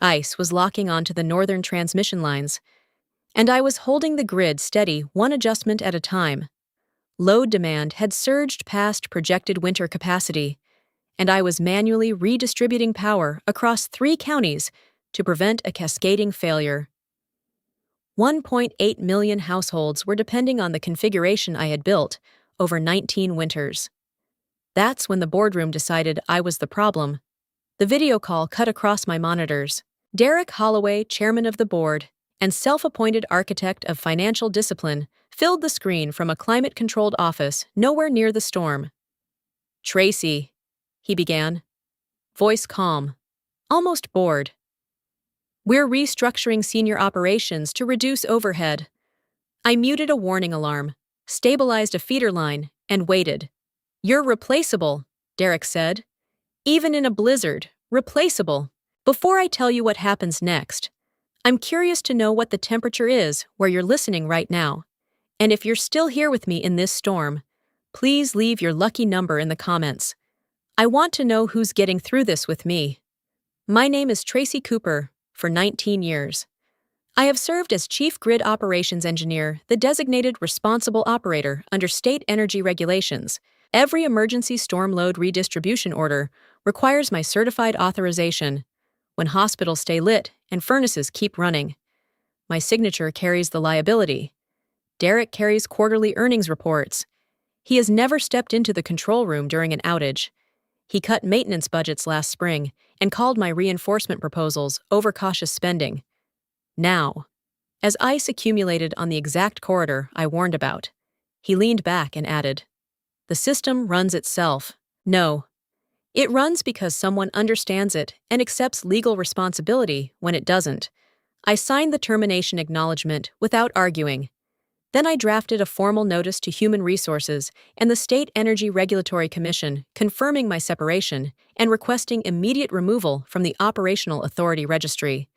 Ice was locking onto the northern transmission lines, and I was holding the grid steady one adjustment at a time. Load demand had surged past projected winter capacity, and I was manually redistributing power across 3 counties to prevent a cascading failure. 1.8 million households were depending on the configuration I had built over 19 winters. That's when the boardroom decided I was the problem. The video call cut across my monitors. Derek Holloway, chairman of the board and self-appointed architect of financial discipline, filled the screen from a climate-controlled office nowhere near the storm. "Tracy," he began, voice calm, almost bored. "We're restructuring senior operations to reduce overhead." I muted a warning alarm, stabilized a feeder line, and waited. "You're replaceable," Derek said. "Even in a blizzard, replaceable." Before I tell you what happens next, I'm curious to know what the temperature is where you're listening right now. And if you're still here with me in this storm, please leave your lucky number in the comments. I want to know who's getting through this with me. My name is Tracy Cooper, for 19 years. I have served as Chief Grid Operations Engineer, the designated responsible operator under state energy regulations. Every emergency storm load redistribution order requires my certified authorization. When hospitals stay lit and furnaces keep running, my signature carries the liability. Derek carries quarterly earnings reports. He has never stepped into the control room during an outage. He cut maintenance budgets last spring and called my reinforcement proposals overcautious spending. Now, as ice accumulated on the exact corridor I warned about, he leaned back and added, "The system runs itself." No. It runs because someone understands it and accepts legal responsibility when it doesn't. I signed the termination acknowledgement without arguing. Then I drafted a formal notice to Human Resources and the State Energy Regulatory Commission confirming my separation and requesting immediate removal from the Operational Authority Registry.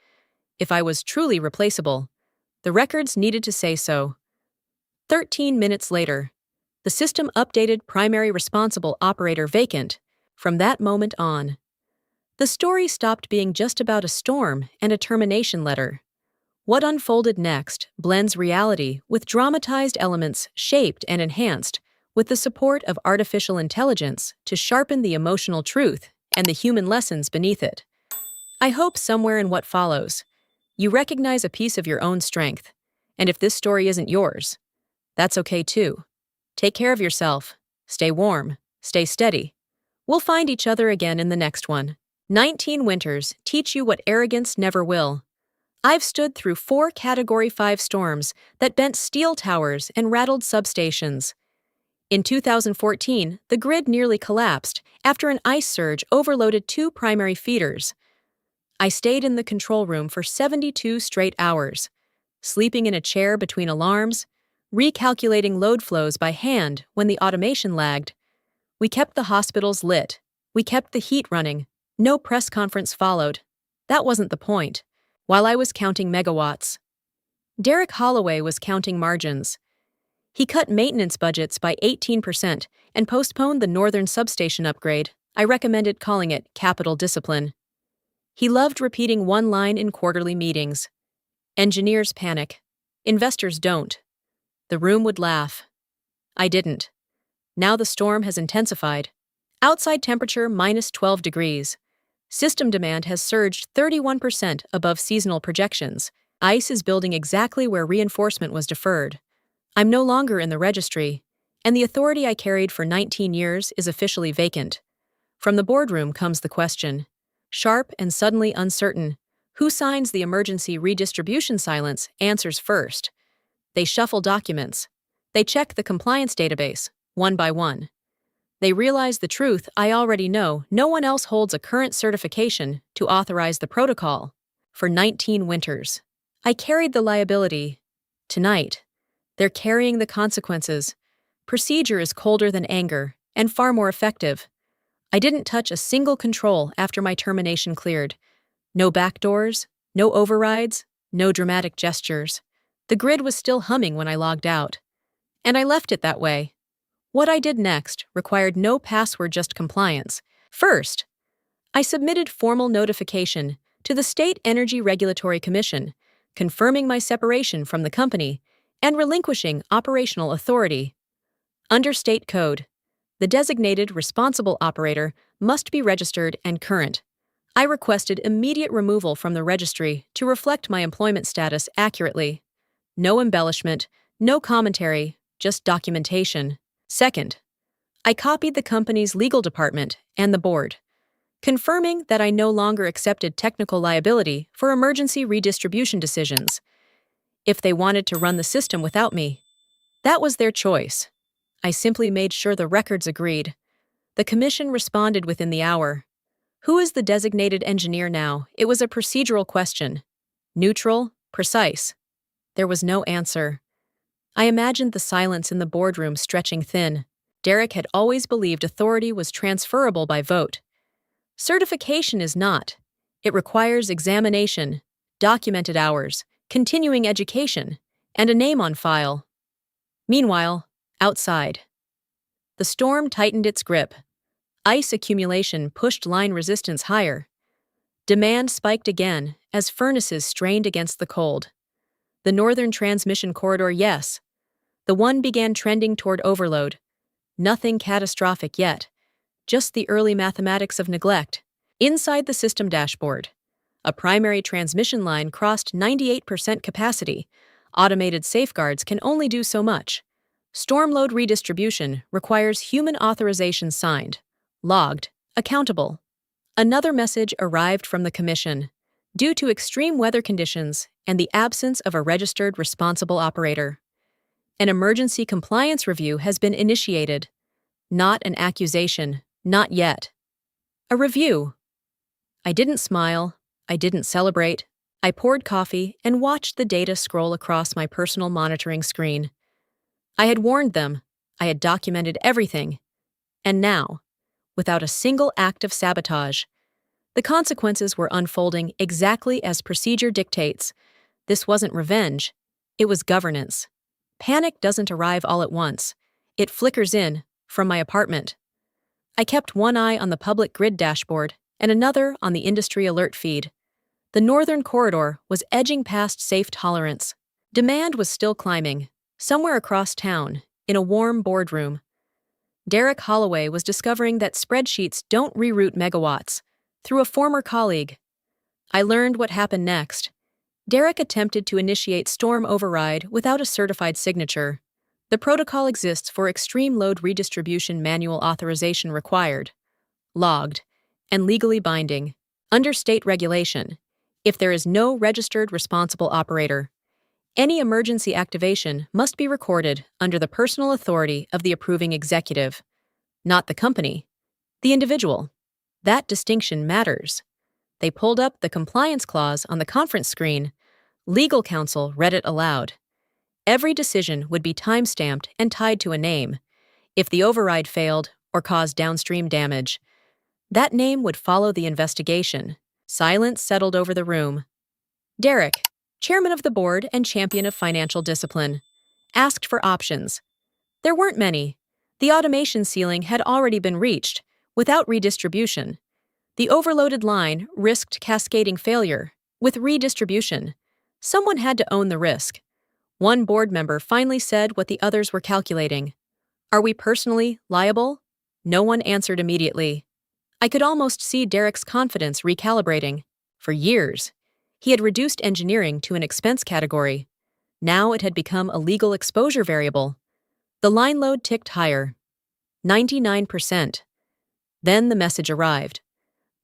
If I was truly replaceable, the records needed to say so. 13 minutes later, the system updated primary responsible operator vacant. From that moment on, the story stopped being just about a storm and a termination letter. What unfolded next blends reality with dramatized elements shaped and enhanced with the support of artificial intelligence to sharpen the emotional truth and the human lessons beneath it. I hope somewhere in what follows, you recognize a piece of your own strength, and if this story isn't yours, that's okay too. Take care of yourself, stay warm, stay steady. We'll find each other again in the next one. 19 winters teach you what arrogance never will. I've stood through 4 Category 5 storms that bent steel towers and rattled substations. In 2014, the grid nearly collapsed after an ice surge overloaded 2 primary feeders. I stayed in the control room for 72 straight hours, sleeping in a chair between alarms, recalculating load flows by hand when the automation lagged. We kept the hospitals lit. We kept the heat running. No press conference followed. That wasn't the point. While I was counting megawatts, Derek Holloway was counting margins. He cut maintenance budgets by 18% and postponed the northern substation upgrade. I recommended calling it capital discipline. He loved repeating one line in quarterly meetings. Engineers panic. Investors don't. The room would laugh. I didn't. Now the storm has intensified. Outside temperature minus 12 degrees. System demand has surged 31% above seasonal projections. Ice is building exactly where reinforcement was deferred. I'm no longer in the registry, and the authority I carried for 19 years is officially vacant. From the boardroom comes the question, sharp and suddenly uncertain, who signs the emergency redistribution silence answers first. They shuffle documents. They check the compliance database, one by one. They realize the truth I already know: no one else holds a current certification to authorize the protocol. For 19 winters, I carried the liability. Tonight, they're carrying the consequences. Procedure is colder than anger and far more effective. I didn't touch a single control after my termination cleared. No backdoors, no overrides, no dramatic gestures. The grid was still humming when I logged out. And I left it that way. What I did next required no password, just compliance. First, I submitted formal notification to the State Energy Regulatory Commission, confirming my separation from the company and relinquishing operational authority. Under state code, the designated responsible operator must be registered and current. I requested immediate removal from the registry to reflect my employment status accurately. No embellishment, no commentary, just documentation. Second, I copied the company's legal department and the board, confirming that I no longer accepted technical liability for emergency redistribution decisions. If they wanted to run the system without me, that was their choice. I simply made sure the records agreed. The commission responded within the hour. Who is the designated engineer now? It was a procedural question. Neutral, precise. There was no answer. I imagined the silence in the boardroom stretching thin. Derek had always believed authority was transferable by vote. Certification is not. It requires examination, documented hours, continuing education, and a name on file. Meanwhile, outside, the storm tightened its grip. Ice accumulation pushed line resistance higher. Demand spiked again as furnaces strained against the cold. The northern transmission corridor, yes. The one began trending toward overload. Nothing catastrophic yet, just the early mathematics of neglect. Inside the system dashboard, a primary transmission line crossed 98% capacity. Automated safeguards can only do so much. Storm load redistribution requires human authorization signed, logged, accountable. Another message arrived from the commission. Due to extreme weather conditions and the absence of a registered responsible operator, an emergency compliance review has been initiated. Not an accusation, not yet. A review. I didn't smile, I didn't celebrate. I poured coffee and watched the data scroll across my personal monitoring screen. I had warned them, I had documented everything. And now, without a single act of sabotage, the consequences were unfolding exactly as procedure dictates. This wasn't revenge, it was governance. Panic doesn't arrive all at once. It flickers in, from my apartment. I kept one eye on the public grid dashboard and another on the industry alert feed. The northern corridor was edging past safe tolerance. Demand was still climbing. Somewhere across town, in a warm boardroom, Derek Holloway was discovering that spreadsheets don't reroute megawatts. Through a former colleague, I learned what happened next. Derek attempted to initiate storm override without a certified signature. The protocol exists for extreme load redistribution manual authorization required, logged, and legally binding. Under state regulation, if there is no registered responsible operator, any emergency activation must be recorded under the personal authority of the approving executive, not the company, the individual. That distinction matters. They pulled up the compliance clause on the conference screen. Legal counsel read it aloud. Every decision would be time-stamped and tied to a name. If the override failed or caused downstream damage, that name would follow the investigation. Silence settled over the room. Derek, chairman of the board and champion of financial discipline, asked for options. There weren't many. The automation ceiling had already been reached, without redistribution. The overloaded line risked cascading failure. With redistribution, someone had to own the risk. One board member finally said what the others were calculating. Are we personally liable? No one answered immediately. I could almost see Derek's confidence recalibrating. For years, he had reduced engineering to an expense category. Now it had become a legal exposure variable. The line load ticked higher. 99%. Then the message arrived.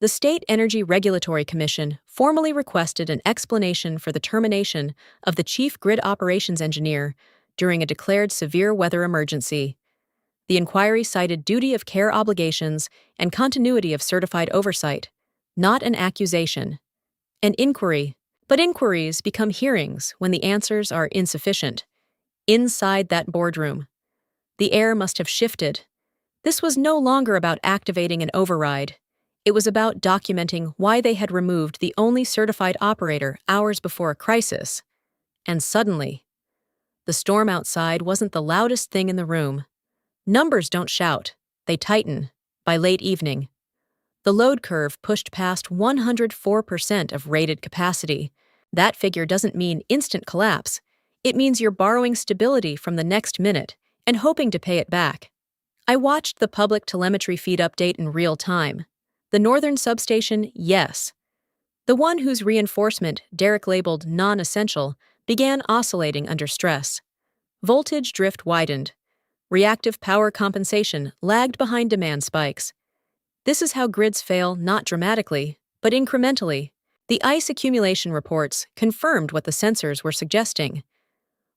The State Energy Regulatory Commission formally requested an explanation for the termination of the chief grid operations engineer during a declared severe weather emergency. The inquiry cited duty of care obligations and continuity of certified oversight, not an accusation. An inquiry, but inquiries become hearings when the answers are insufficient. Inside that boardroom, the air must have shifted. This was no longer about activating an override. It was about documenting why they had removed the only certified operator hours before a crisis. And suddenly, the storm outside wasn't the loudest thing in the room. Numbers don't shout, they tighten. By late evening, The load curve pushed past 104% of rated capacity. That figure doesn't mean instant collapse. It means you're borrowing stability from the next minute and hoping to pay it back. I watched the public telemetry feed update in real time. The northern substation, yes. The one whose reinforcement Derek labeled non-essential began oscillating under stress. Voltage drift widened. Reactive power compensation lagged behind demand spikes. This is how grids fail not dramatically, but incrementally. The ice accumulation reports confirmed what the sensors were suggesting.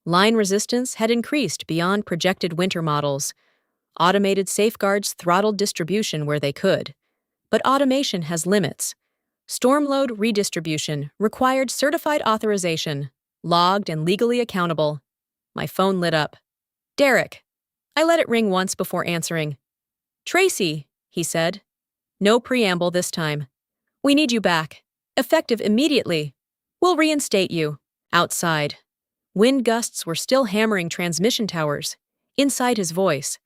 Line resistance had increased beyond projected winter models. Automated safeguards throttled distribution where they could. But automation has limits. Storm load redistribution required certified authorization, logged and legally accountable. My phone lit up. Derek. I let it ring once before answering. Tracy, he said. No preamble this time. We need you back. Effective immediately. We'll reinstate you. Outside. Wind gusts were still hammering transmission towers. Inside his voice,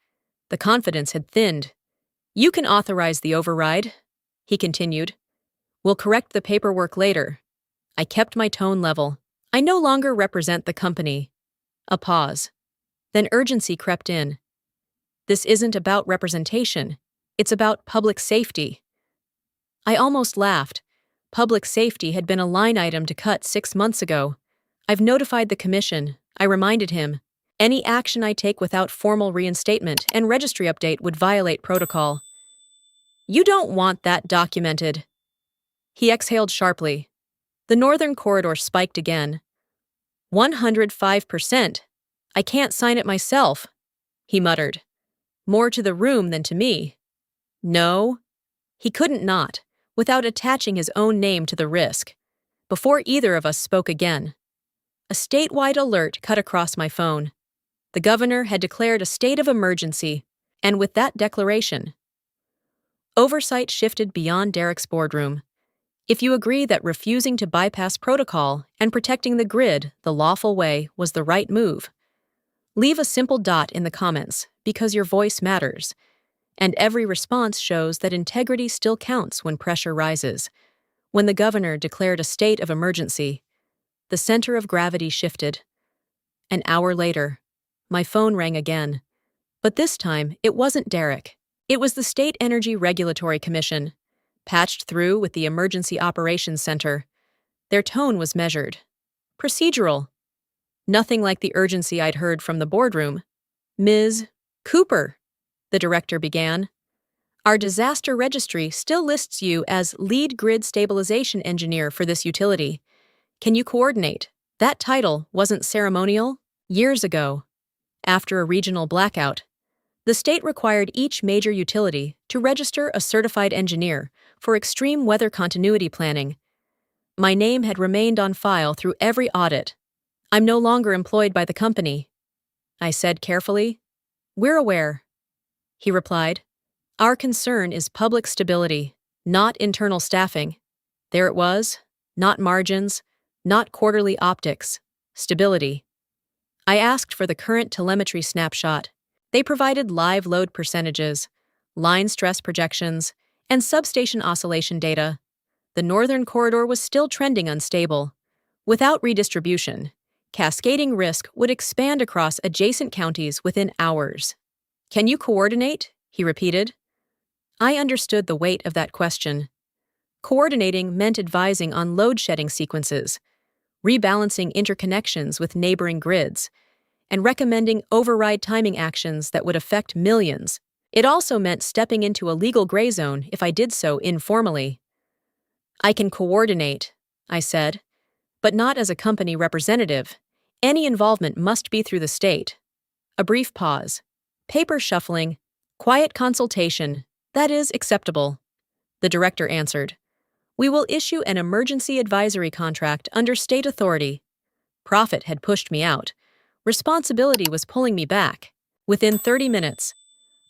the confidence had thinned. You can authorize the override, he continued. We'll correct the paperwork later. I kept my tone level. I no longer represent the company. A pause. Then urgency crept in. This isn't about representation. It's about public safety. I almost laughed. Public safety had been a line item to cut 6 months ago. I've notified the commission, I reminded him. Any action I take without formal reinstatement and registry update would violate protocol. You don't want that documented. He exhaled sharply. The northern corridor spiked again. 105%. I can't sign it myself, he muttered. More to the room than to me. No. He couldn't not, without attaching his own name to the risk. Before either of us spoke again. A statewide alert cut across my phone. The governor had declared a state of emergency, and with that declaration, oversight shifted beyond Derek's boardroom. If you agree that refusing to bypass protocol and protecting the grid the lawful way was the right move, leave a simple dot in the comments because your voice matters, and every response shows that integrity still counts when pressure rises. When the governor declared a state of emergency, the center of gravity shifted. An hour later, my phone rang again. But this time, it wasn't Derek. It was the State Energy Regulatory Commission, patched through with the Emergency Operations Center. Their tone was measured. Procedural. Nothing like the urgency I'd heard from the boardroom. Ms. Cooper, the director began. Our disaster registry still lists you as lead grid stabilization engineer for this utility. Can you coordinate? That title wasn't ceremonial. Years ago, after a regional blackout, the state required each major utility to register a certified engineer for extreme weather continuity planning. My name had remained on file through every audit. I'm no longer employed by the company, I said carefully. We're aware, he replied. Our concern is public stability, not internal staffing. There it was, not margins, not quarterly optics, stability. I asked for the current telemetry snapshot. They provided live load percentages, line stress projections, and substation oscillation data. The northern corridor was still trending unstable. Without redistribution, cascading risk would expand across adjacent counties within hours. Can you coordinate? He repeated. I understood the weight of that question. Coordinating meant advising on load shedding sequences, rebalancing interconnections with neighboring grids, and recommending override timing actions that would affect millions. It also meant stepping into a legal gray zone if I did so informally. I can coordinate, I said, but not as a company representative. Any involvement must be through the state. A brief pause. Paper shuffling. Quiet consultation. That is acceptable. The director answered. We will issue an emergency advisory contract under state authority. Profit had pushed me out. Responsibility was pulling me back. Within 30 minutes,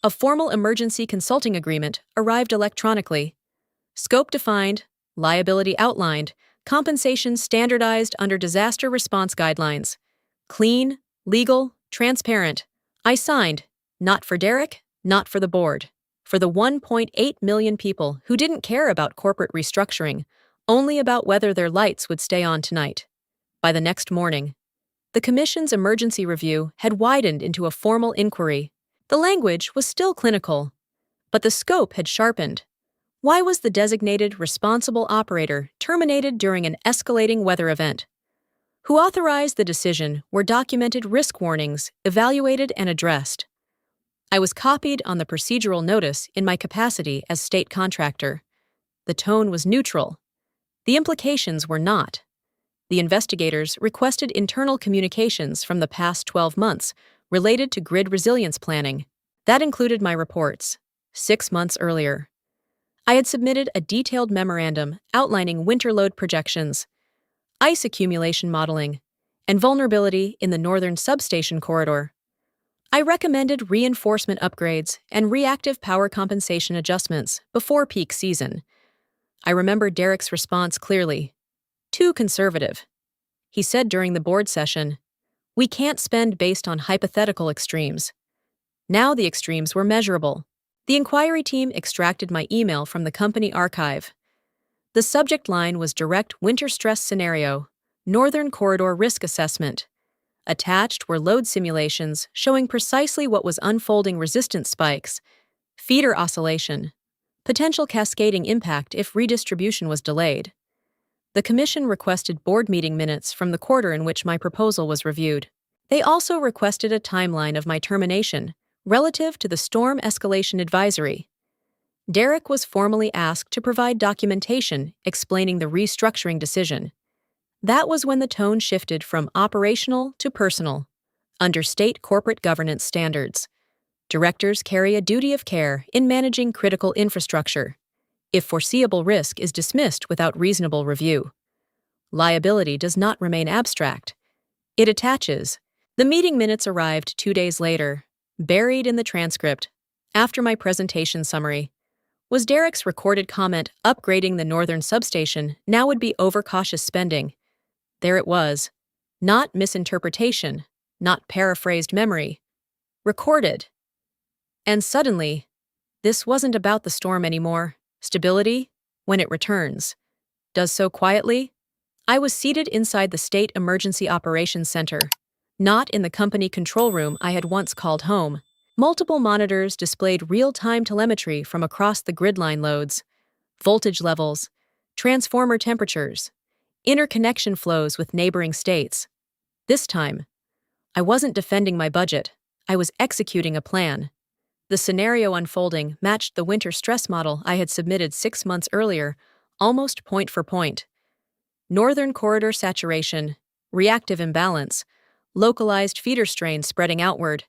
a formal emergency consulting agreement arrived electronically. Scope defined, liability outlined, compensation standardized under disaster response guidelines. Clean, legal, transparent. I signed, not for Derek, not for the board. For the 1.8 million people who didn't care about corporate restructuring, only about whether their lights would stay on tonight. By the next morning, the Commission's emergency review had widened into a formal inquiry. The language was still clinical, but the scope had sharpened. Why was the designated responsible operator terminated during an escalating weather event? Who authorized the decision were documented risk warnings evaluated and addressed. I was copied on the procedural notice in my capacity as state contractor. The tone was neutral. The implications were not. The investigators requested internal communications from the past 12 months related to grid resilience planning. That included my reports, 6 months earlier. I had submitted a detailed memorandum outlining winter load projections, ice accumulation modeling, and vulnerability in the northern substation corridor. I recommended reinforcement upgrades and reactive power compensation adjustments before peak season. I remember Derek's response clearly. Too conservative. He said during the board session, "We can't spend based on hypothetical extremes." Now the extremes were measurable. The inquiry team extracted my email from the company archive. The subject line was Direct Winter Stress Scenario, Northern Corridor Risk Assessment. Attached were load simulations showing precisely what was unfolding: resistance spikes, feeder oscillation, potential cascading impact if redistribution was delayed. The Commission requested board meeting minutes from the quarter in which my proposal was reviewed. They also requested a timeline of my termination relative to the Storm Escalation Advisory. Derek was formally asked to provide documentation explaining the restructuring decision. That was when the tone shifted from operational to personal. Under state corporate governance standards, directors carry a duty of care in managing critical infrastructure. If foreseeable risk is dismissed without reasonable review, liability does not remain abstract. It attaches. The meeting minutes arrived 2 days later, buried in the transcript. After my presentation summary was Derek's recorded comment: upgrading the northern substation now would be overcautious spending. There it was. Not misinterpretation, not paraphrased memory. Recorded. And suddenly, this wasn't about the storm anymore. Stability, when it returns, does so quietly. I was seated inside the State Emergency Operations Center, not in the company control room I had once called home. Multiple monitors displayed real-time telemetry from across the grid line: loads, voltage levels, transformer temperatures, interconnection flows with neighboring states. This time, I wasn't defending my budget. I was executing a plan. The scenario unfolding matched the winter stress model I had submitted 6 months earlier, almost point for point. Northern corridor saturation, reactive imbalance, localized feeder strain spreading outward.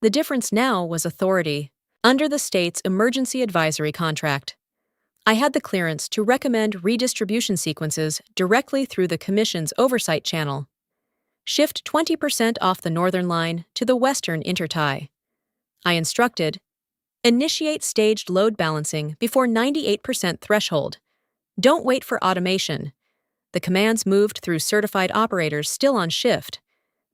The difference now was authority. Under the state's emergency advisory contract, I had the clearance to recommend redistribution sequences directly through the Commission's oversight channel. Shift 20% off the northern line to the western intertie. I instructed, initiate staged load balancing before 98% threshold. Don't wait for automation. The commands moved through certified operators still on shift.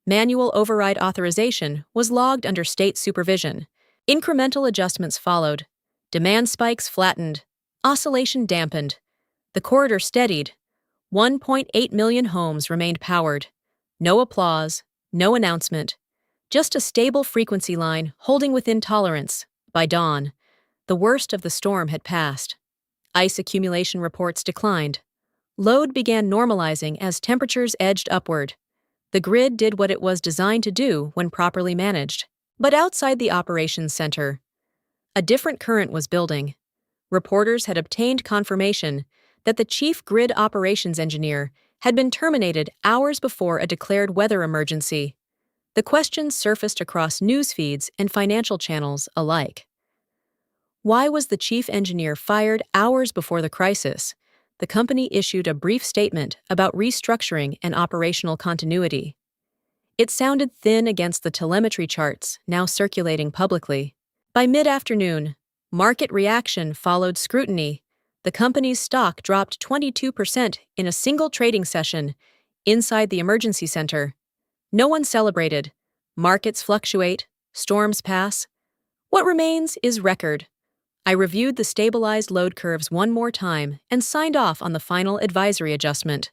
Manual override authorization was logged under state supervision. Incremental adjustments followed. Demand spikes flattened. Oscillation dampened. The corridor steadied. 1.8 million homes remained powered. No applause, no announcement. Just a stable frequency line holding within tolerance. By dawn, the worst of the storm had passed. Ice accumulation reports declined. Load began normalizing as temperatures edged upward. The grid did what it was designed to do when properly managed. But outside the operations center, a different current was building. Reporters had obtained confirmation that the chief grid operations engineer had been terminated hours before a declared weather emergency. The questions surfaced across news feeds and financial channels alike. Why was the chief engineer fired hours before the crisis? The company issued a brief statement about restructuring and operational continuity. It sounded thin against the telemetry charts now circulating publicly. By mid-afternoon, market reaction followed scrutiny. The company's stock dropped 22% in a single trading session inside the emergency center. No one celebrated. Markets fluctuate, storms pass. What remains is record. I reviewed the stabilized load curves one more time and signed off on the final advisory adjustment.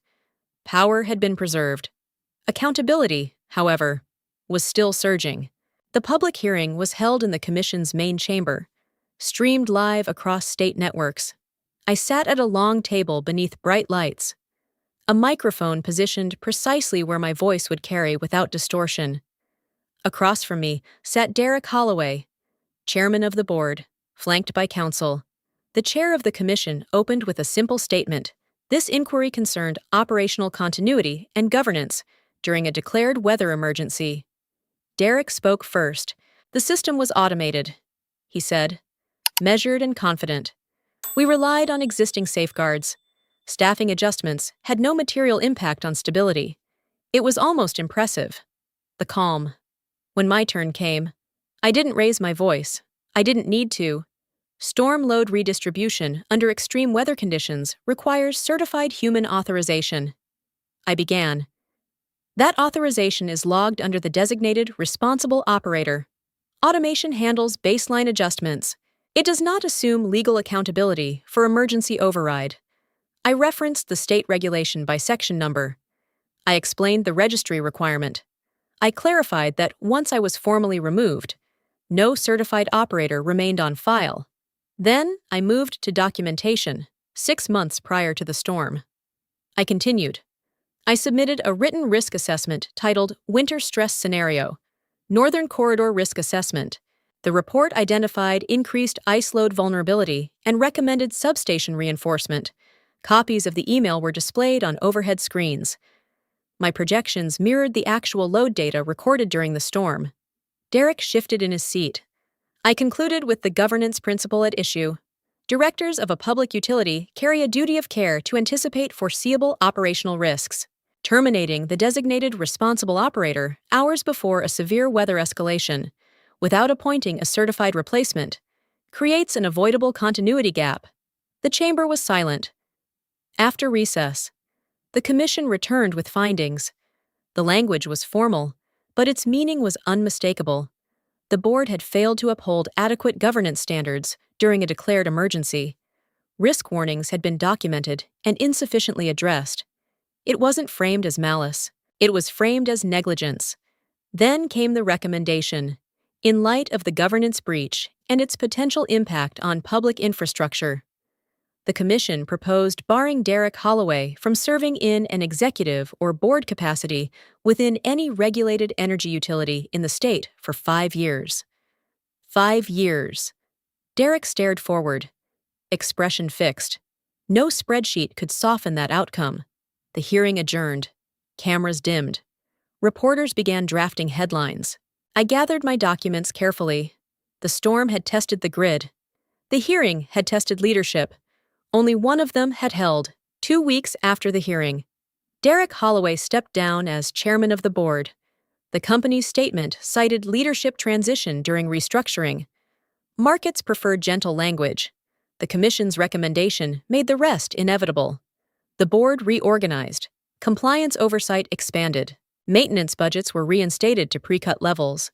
Power had been preserved. Accountability, however, was still surging. The public hearing was held in the Commission's main chamber, streamed live across state networks. I sat at a long table beneath bright lights, a microphone positioned precisely where my voice would carry without distortion. Across from me sat Derek Holloway, chairman of the board, flanked by counsel. The chair of the commission opened with a simple statement. This inquiry concerned operational continuity and governance during a declared weather emergency. Derek spoke first. The system was automated, he said, measured and confident. We relied on existing safeguards. Staffing adjustments had no material impact on stability. It was almost impressive. The calm. When my turn came, I didn't raise my voice. I didn't need to. Storm load redistribution under extreme weather conditions requires certified human authorization. I began. That authorization is logged under the designated responsible operator. Automation handles baseline adjustments. It does not assume legal accountability for emergency override. I referenced the state regulation by section number. I explained the registry requirement. I clarified that once I was formally removed, no certified operator remained on file. Then I moved to documentation, 6 months prior to the storm. I continued. I submitted a written risk assessment titled Winter Stress Scenario, Northern Corridor Risk Assessment. The report identified increased ice load vulnerability and recommended substation reinforcement. Copies of the email were displayed on overhead screens. My projections mirrored the actual load data recorded during the storm. Derek shifted in his seat. I concluded with the governance principle at issue. Directors of a public utility carry a duty of care to anticipate foreseeable operational risks. Terminating the designated responsible operator hours before a severe weather escalation, without appointing a certified replacement, creates an avoidable continuity gap. The chamber was silent. After recess, the commission returned with findings. The language was formal, but its meaning was unmistakable. The board had failed to uphold adequate governance standards during a declared emergency. Risk warnings had been documented and insufficiently addressed. It wasn't framed as malice. It was framed as negligence. Then came the recommendation. In light of the governance breach and its potential impact on public infrastructure, the commission proposed barring Derek Holloway from serving in an executive or board capacity within any regulated energy utility in the state for 5 years. 5 years. Derek stared forward, expression fixed. No spreadsheet could soften that outcome. The hearing adjourned. Cameras dimmed. Reporters began drafting headlines. I gathered my documents carefully. The storm had tested the grid. The hearing had tested leadership. Only one of them had held. 2 weeks after the hearing, Derek Holloway stepped down as chairman of the board. The company's statement cited leadership transition during restructuring. Markets preferred gentle language. The commission's recommendation made the rest inevitable. The board reorganized. Compliance oversight expanded. Maintenance budgets were reinstated to pre-cut levels.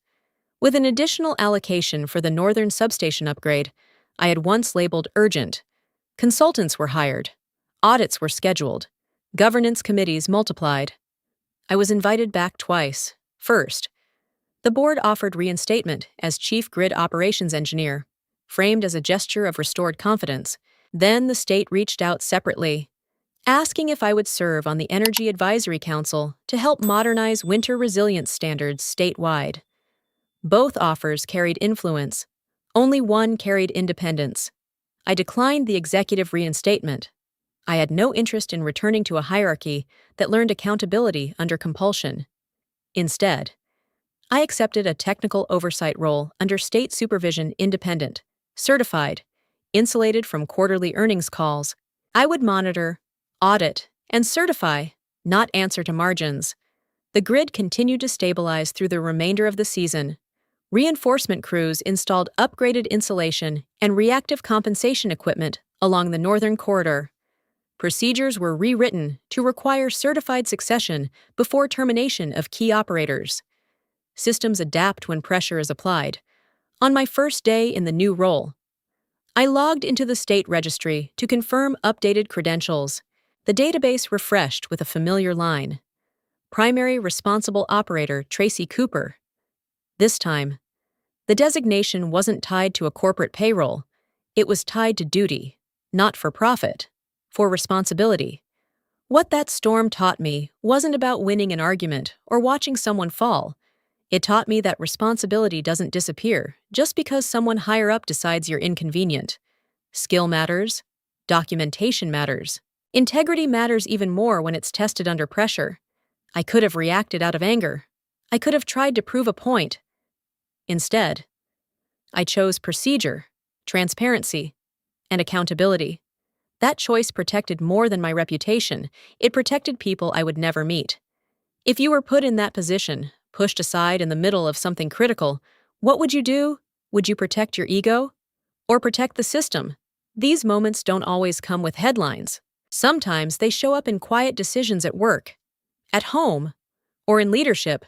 With an additional allocation for the northern substation upgrade, I had once labeled urgent. Consultants were hired. Audits were scheduled. Governance committees multiplied. I was invited back twice. First, the board offered reinstatement as chief grid operations engineer, framed as a gesture of restored confidence. Then the state reached out separately, asking if I would serve on the Energy Advisory Council to help modernize winter resilience standards statewide. Both offers carried influence. Only one carried independence. I declined the executive reinstatement. I had no interest in returning to a hierarchy that learned accountability under compulsion. Instead, I accepted a technical oversight role under state supervision independent, certified, insulated from quarterly earnings calls. I would monitor, audit, and certify, not answer to margins. The grid continued to stabilize through the remainder of the season. Reinforcement crews installed upgraded insulation and reactive compensation equipment along the northern corridor. Procedures were rewritten to require certified succession before termination of key operators. Systems adapt when pressure is applied. On my first day in the new role, I logged into the state registry to confirm updated credentials. The database refreshed with a familiar line. Primary Responsible Operator Tracy Cooper. This time, the designation wasn't tied to a corporate payroll. It was tied to duty, not for profit, for responsibility. What that storm taught me wasn't about winning an argument or watching someone fall. It taught me that responsibility doesn't disappear just because someone higher up decides you're inconvenient. Skill matters. Documentation matters. Integrity matters even more when it's tested under pressure. I could have reacted out of anger. I could have tried to prove a point. Instead, I chose procedure, transparency, and accountability. That choice protected more than my reputation. It protected people I would never meet. If you were put in that position, pushed aside in the middle of something critical, what would you do? Would you protect your ego? Or protect the system? These moments don't always come with headlines. Sometimes they show up in quiet decisions at work, at home, or in leadership.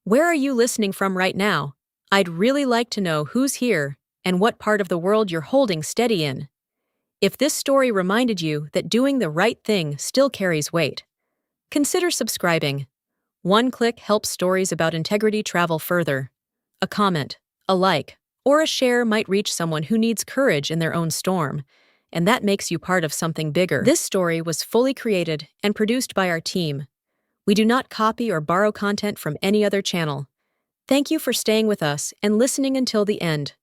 Where are you listening from right now? I'd really like to know who's here and what part of the world you're holding steady in. If this story reminded you that doing the right thing still carries weight, consider subscribing. One click helps stories about integrity travel further. A comment, a like, or a share might reach someone who needs courage in their own storm, and that makes you part of something bigger. This story was fully created and produced by our team. We do not copy or borrow content from any other channel. Thank you for staying with us and listening until the end.